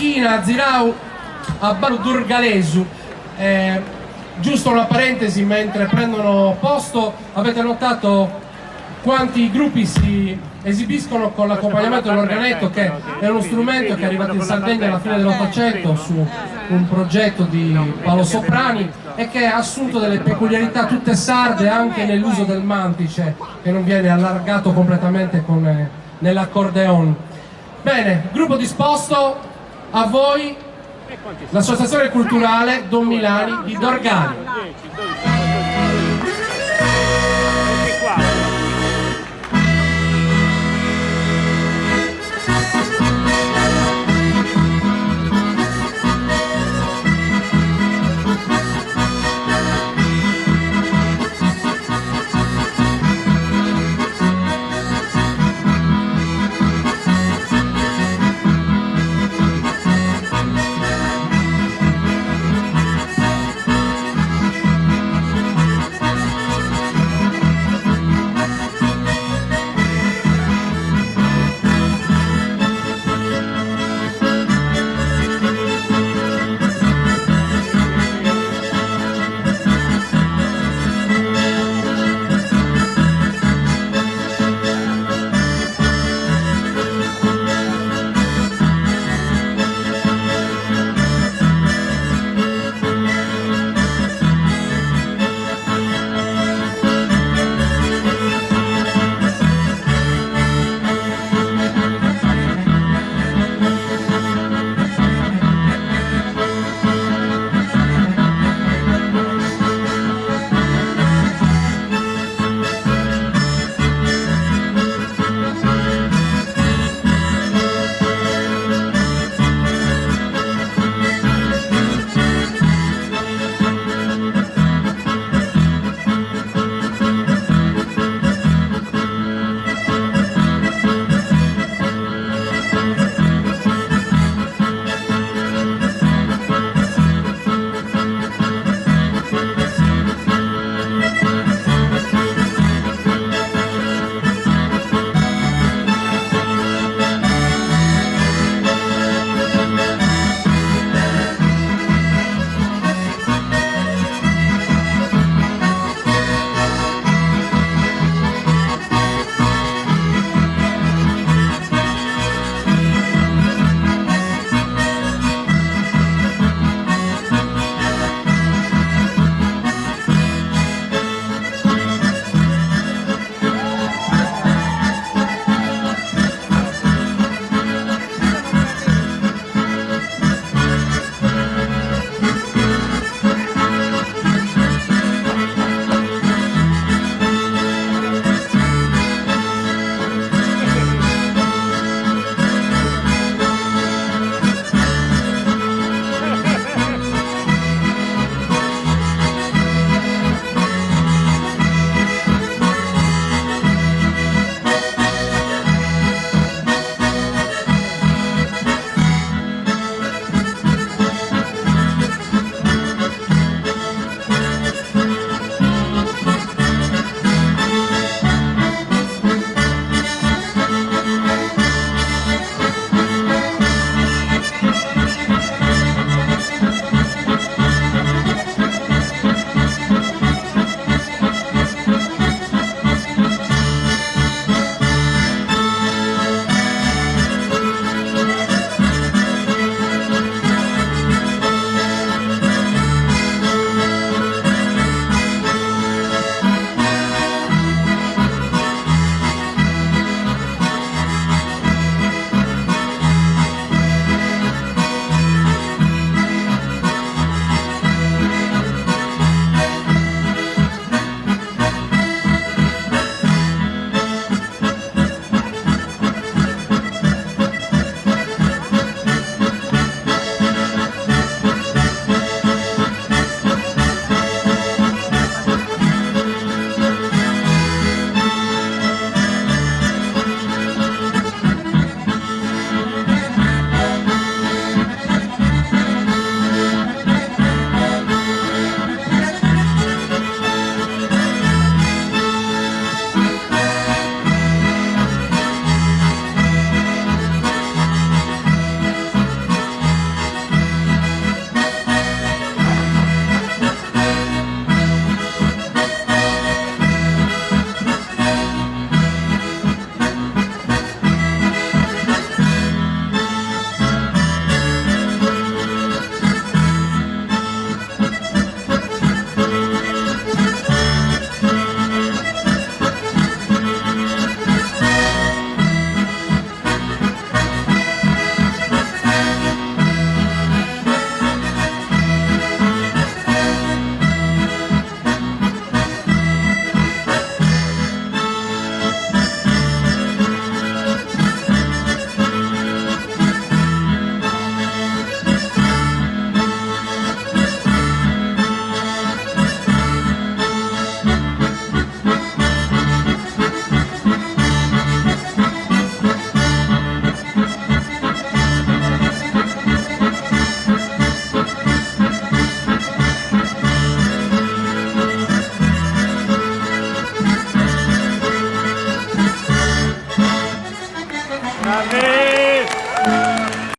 Ischina, Zirau, Abbaru Durgalesu. Giusto una parentesi mentre prendono posto, avete notato quanti gruppi si esibiscono con l'accompagnamento dell'organetto, che è uno strumento che è arrivato in Sardegna alla fine dell'Ottocento su un progetto di Paolo Soprani e che ha assunto delle peculiarità tutte sarde anche nell'uso del mantice, che non viene allargato completamente nell'accordeon. Bene, gruppo disposto, a voi l'Associazione Culturale Don Milani di Dorgano.